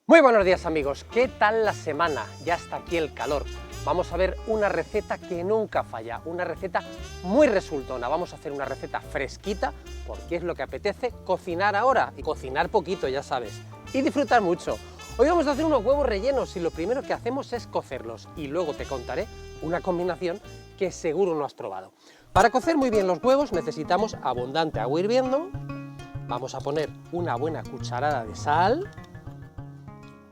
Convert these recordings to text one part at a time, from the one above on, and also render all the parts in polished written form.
Muy buenos días amigos, ¿qué tal la semana? Ya está aquí el calor. Vamos a ver una receta que nunca falla, una receta muy resultona. Vamos a hacer una receta fresquita porque es lo que apetece cocinar ahora y cocinar poquito, ya sabes, y disfrutar mucho. Hoy vamos a hacer unos huevos rellenos y lo primero que hacemos es cocerlos y luego te contaré una combinación que seguro no has probado. Para cocer muy bien los huevos necesitamos abundante agua hirviendo. Vamos a poner una buena cucharada de sal.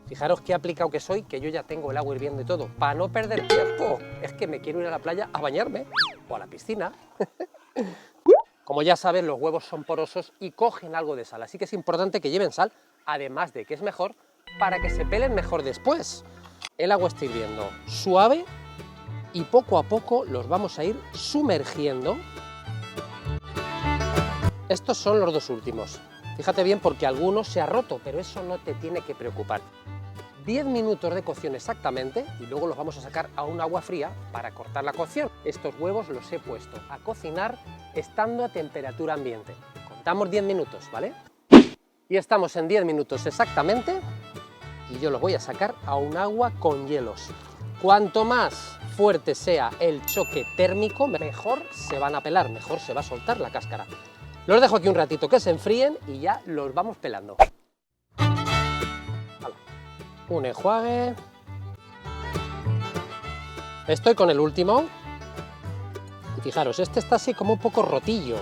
Fijaros qué aplicado que soy, que yo ya tengo el agua hirviendo y todo, para no perder tiempo. Es que me quiero ir a la playa a bañarme, o a la piscina. Como ya sabes, los huevos son porosos y cogen algo de sal, así que es importante que lleven sal, además de que es mejor para que se pelen mejor después. El agua está hirviendo suave y poco a poco los vamos a ir sumergiendo. Estos son los dos últimos. Fíjate bien porque alguno se ha roto, pero eso no te tiene que preocupar. 10 minutos de cocción exactamente y luego los vamos a sacar a un agua fría para cortar la cocción. Estos huevos los he puesto a cocinar estando a temperatura ambiente. Contamos 10 minutos, ¿vale? Y estamos en 10 minutos exactamente y yo los voy a sacar a un agua con hielos. Cuanto más fuerte sea el choque térmico, mejor se van a pelar, mejor se va a soltar la cáscara. Los dejo aquí un ratito que se enfríen y ya los vamos pelando. Un enjuague. Estoy con el último. Y fijaros, este está así como un poco rotillo.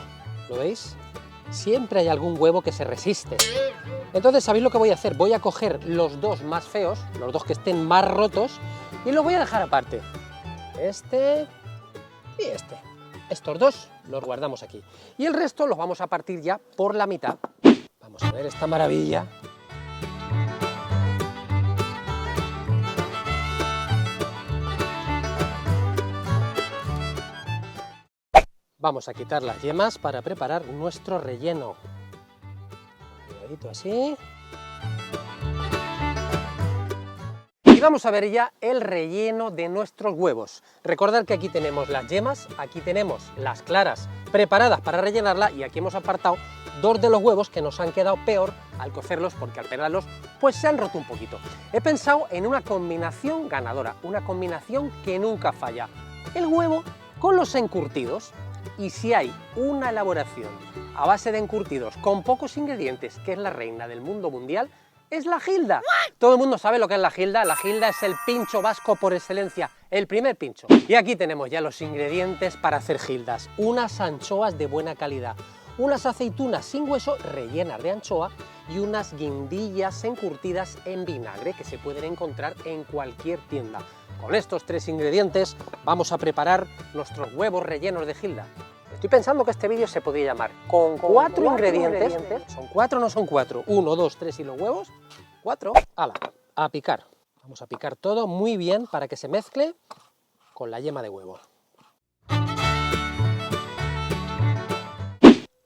¿Lo veis? Siempre hay algún huevo que se resiste. Entonces, ¿sabéis lo que voy a hacer? Voy a coger los dos más feos, los dos que estén más rotos, y los voy a dejar aparte. Este y este. Estos dos los guardamos aquí. Y el resto los vamos a partir ya por la mitad. Vamos a ver esta maravilla. Vamos a quitar las yemas para preparar nuestro relleno. Cuidadito así. Y vamos a ver ya el relleno de nuestros huevos. Recordad que aquí tenemos las yemas, aquí tenemos las claras preparadas para rellenarla y aquí hemos apartado dos de los huevos que nos han quedado peor al cocerlos porque al pelarlos pues se han roto un poquito. He pensado en una combinación ganadora, una combinación que nunca falla. El huevo con los encurtidos. Y si hay una elaboración a base de encurtidos con pocos ingredientes, que es la reina del mundo mundial, es la gilda. Todo el mundo sabe lo que es la gilda. La gilda es el pincho vasco por excelencia, el primer pincho. Y aquí tenemos ya los ingredientes para hacer gildas. Unas anchoas de buena calidad, unas aceitunas sin hueso rellenas de anchoa y unas guindillas encurtidas en vinagre que se pueden encontrar en cualquier tienda. Con estos tres ingredientes vamos a preparar nuestros huevos rellenos de gilda. Estoy pensando que este vídeo se podría llamar con cuatro ingredientes. ¿Son cuatro o no son cuatro? 1, 2, 3 y los huevos. 4. ¡Hala! A picar. Vamos a picar todo muy bien para que se mezcle con la yema de huevo.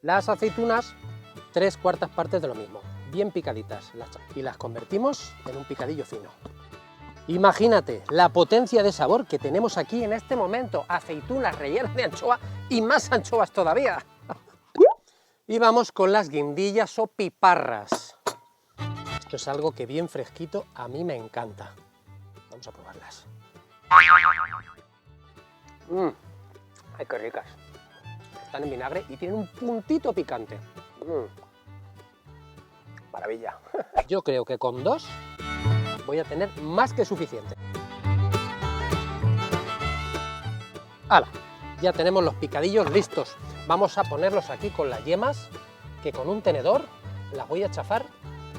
Las aceitunas, 3/4 partes de lo mismo, bien picaditas. Y las convertimos en un picadillo fino. Imagínate la potencia de sabor que tenemos aquí en este momento, aceitunas rellenas de anchoa y más anchoas todavía. Y vamos con las guindillas o piparras. Esto es algo que bien fresquito a mí me encanta. Vamos a probarlas. ¡Ay, qué ricas! Están en vinagre y tienen un puntito picante. Maravilla. Yo creo que con dos voy a tener más que suficiente. ¡Hala! Ya tenemos los picadillos listos. Vamos a ponerlos aquí con las yemas, que con un tenedor las voy a chafar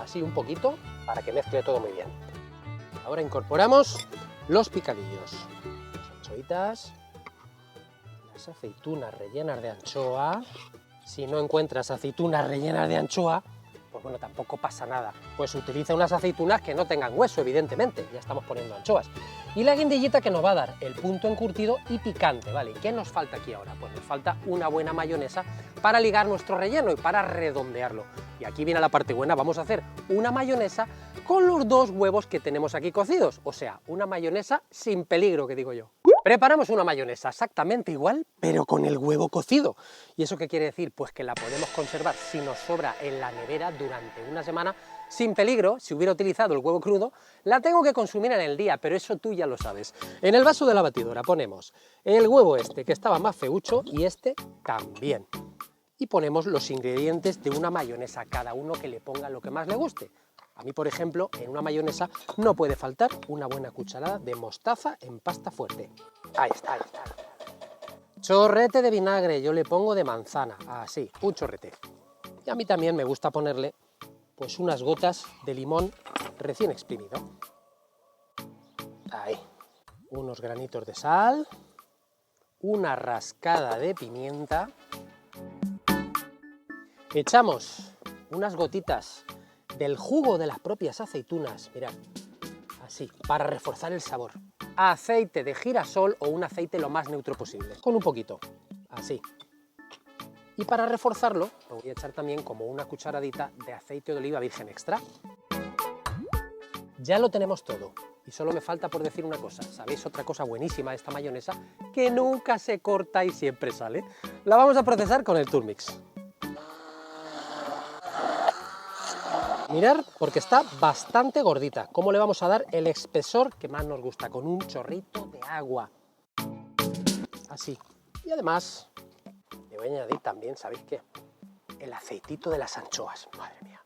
así un poquito para que mezcle todo muy bien. Ahora incorporamos los picadillos. Las anchoitas, las aceitunas rellenas de anchoa. Si no encuentras aceitunas rellenas de anchoa, pues bueno, tampoco pasa nada. Pues utiliza unas aceitunas que no tengan hueso, evidentemente, ya estamos poniendo anchoas. Y la guindillita que nos va a dar el punto encurtido y picante, ¿vale? ¿Qué nos falta aquí ahora? Pues nos falta una buena mayonesa para ligar nuestro relleno y para redondearlo. Y aquí viene la parte buena, vamos a hacer una mayonesa con los dos huevos que tenemos aquí cocidos, o sea, una mayonesa sin peligro, que digo yo. Preparamos una mayonesa exactamente igual, pero con el huevo cocido. ¿Y eso qué quiere decir? Pues que la podemos conservar si nos sobra en la nevera durante una semana sin peligro, si hubiera utilizado el huevo crudo, la tengo que consumir en el día, pero eso tú ya lo sabes. En el vaso de la batidora ponemos el huevo este, que estaba más feucho, y este también. Y ponemos los ingredientes de una mayonesa, cada uno que le ponga lo que más le guste. A mí, por ejemplo, en una mayonesa no puede faltar una buena cucharada de mostaza en pasta fuerte. Ahí está, ahí está. Chorrete de vinagre, yo le pongo de manzana, así, un chorrete. Y a mí también me gusta ponerle pues unas gotas de limón recién exprimido. Ahí. Unos granitos de sal, una rascada de pimienta. Echamos unas gotitas del jugo de las propias aceitunas, mirad, así, para reforzar el sabor. Aceite de girasol o un aceite lo más neutro posible, con un poquito, así. Y para reforzarlo, me voy a echar también como una cucharadita de aceite de oliva virgen extra. Ya lo tenemos todo, y solo me falta por decir una cosa. ¿Sabéis otra cosa buenísima de esta mayonesa? Que nunca se corta y siempre sale. La vamos a procesar con el Turmix. Mirad, porque está bastante gordita. ¿Cómo le vamos a dar el espesor que más nos gusta? Con un chorrito de agua. Así. Y además, le voy a añadir también, ¿sabéis qué? El aceitito de las anchoas. Madre mía.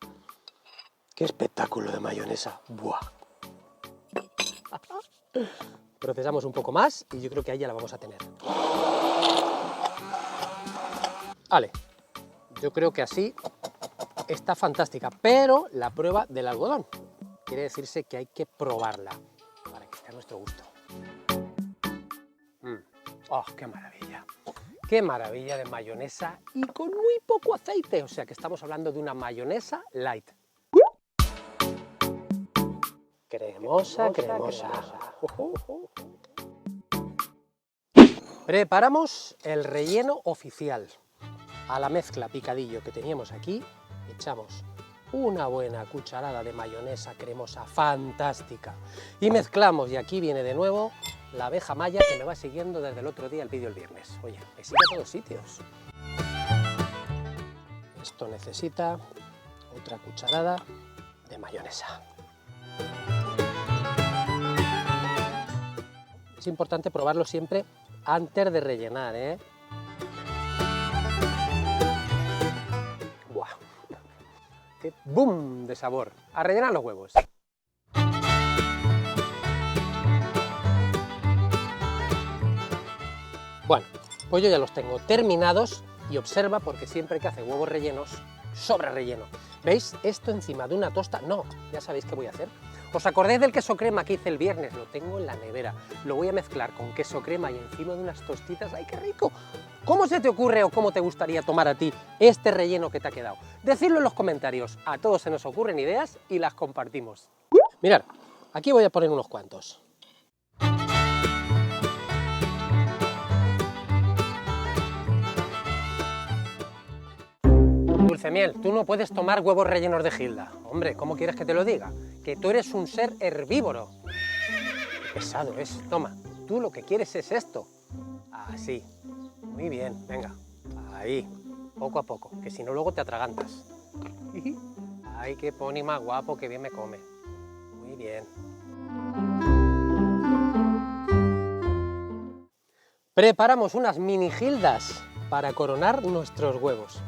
¡Qué espectáculo de mayonesa! ¡Buah! Procesamos un poco más y yo creo que ahí ya la vamos a tener. Vale. Yo creo que así está fantástica, pero la prueba del algodón. Quiere decirse que hay que probarla para que esté a nuestro gusto. ¡Oh, qué maravilla! ¡Qué maravilla de mayonesa y con muy poco aceite! O sea que estamos hablando de una mayonesa light. Cremosa, cremosa. Preparamos el relleno oficial. A la mezcla picadillo que teníamos aquí, echamos una buena cucharada de mayonesa cremosa fantástica y mezclamos, y aquí viene de nuevo la abeja maya que me va siguiendo desde el otro día el vídeo el viernes. Oye, me sigue a todos sitios. Esto necesita otra cucharada de mayonesa. Es importante probarlo siempre antes de rellenar, ¿eh? ¡Buah! ¡Qué boom de sabor! A rellenar los huevos. Bueno, pues yo ya los tengo terminados y observa, porque siempre que hace huevos rellenos, sobra relleno. ¿Veis? Esto encima de una tosta. No, ya sabéis qué voy a hacer. ¿Os acordáis del queso crema que hice el viernes? Lo tengo en la nevera. Lo voy a mezclar con queso crema y encima de unas tostitas. ¡Ay, qué rico! ¿Cómo se te ocurre o cómo te gustaría tomar a ti este relleno que te ha quedado? Decidlo en los comentarios. A todos se nos ocurren ideas y las compartimos. Mirad, aquí voy a poner unos cuantos. Dulcemiel, tú no puedes tomar huevos rellenos de Gilda. Hombre, ¿cómo quieres que te lo diga? Que tú eres un ser herbívoro. Qué pesado es. Toma, tú lo que quieres es esto. Así. Muy bien, venga. Ahí. Poco a poco, que si no luego te atragantas. Ay, qué pony más guapo, que bien me come. Muy bien. Preparamos unas mini Gildas para coronar nuestros huevos.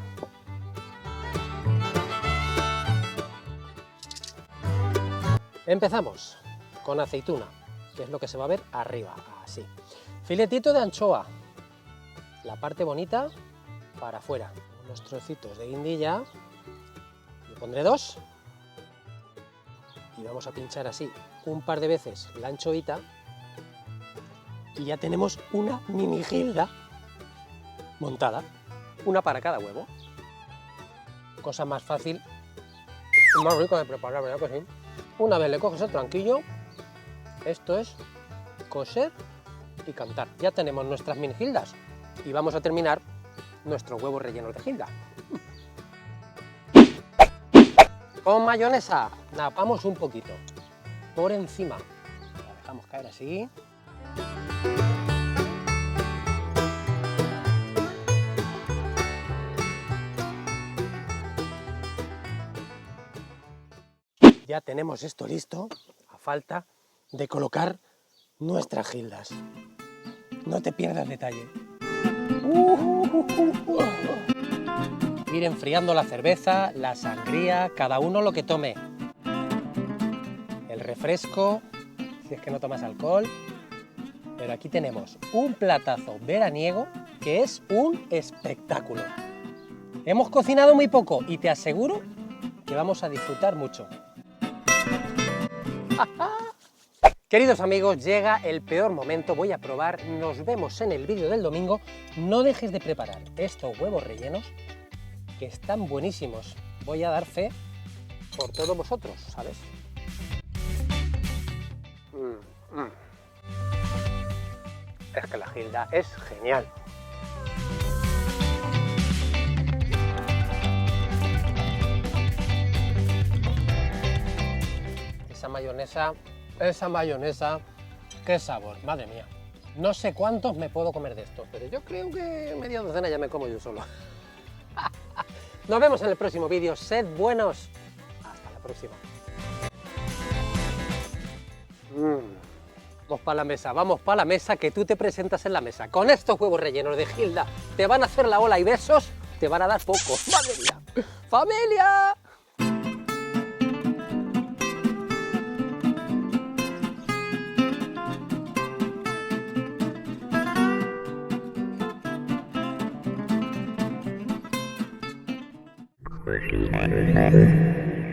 Empezamos con aceituna, que es lo que se va a ver arriba, así. Filetito de anchoa, la parte bonita para afuera. Unos trocitos de guindilla, le pondré 2. Y vamos a pinchar así un par de veces la anchoita. Y ya tenemos una mini Gilda montada, una para cada huevo. Cosa más fácil y más rica de preparar, ¿verdad que sí? Una vez le coges el tranquillo, esto es coser y cantar. Ya tenemos nuestras mini Gildas y vamos a terminar nuestros huevos rellenos de Gilda. Con mayonesa, napamos un poquito por encima. La dejamos caer así. ya tenemos esto listo, a falta de colocar nuestras gildas. No te pierdas detalle. Ir enfriando la cerveza, la sangría, cada uno lo que tome. El refresco, si es que no tomas alcohol. Pero aquí tenemos un platazo veraniego que es un espectáculo. Hemos cocinado muy poco y te aseguro que vamos a disfrutar mucho. Queridos amigos, llega el peor momento, voy a probar, nos vemos en el vídeo del domingo. No dejes de preparar estos huevos rellenos, que están buenísimos. Voy a dar fe por todos vosotros, ¿sabes? Es que la gilda es genial. Esa mayonesa, qué sabor, madre mía. No sé cuántos me puedo comer de estos, pero yo creo que media docena ya me como yo solo. Nos vemos en el próximo vídeo, sed buenos. Hasta la próxima. Vamos para la mesa, que tú te presentas en la mesa. Con estos huevos rellenos de gilda te van a hacer la ola y besos, te van a dar pocos. ¡Madre mía! ¡Familia! This is my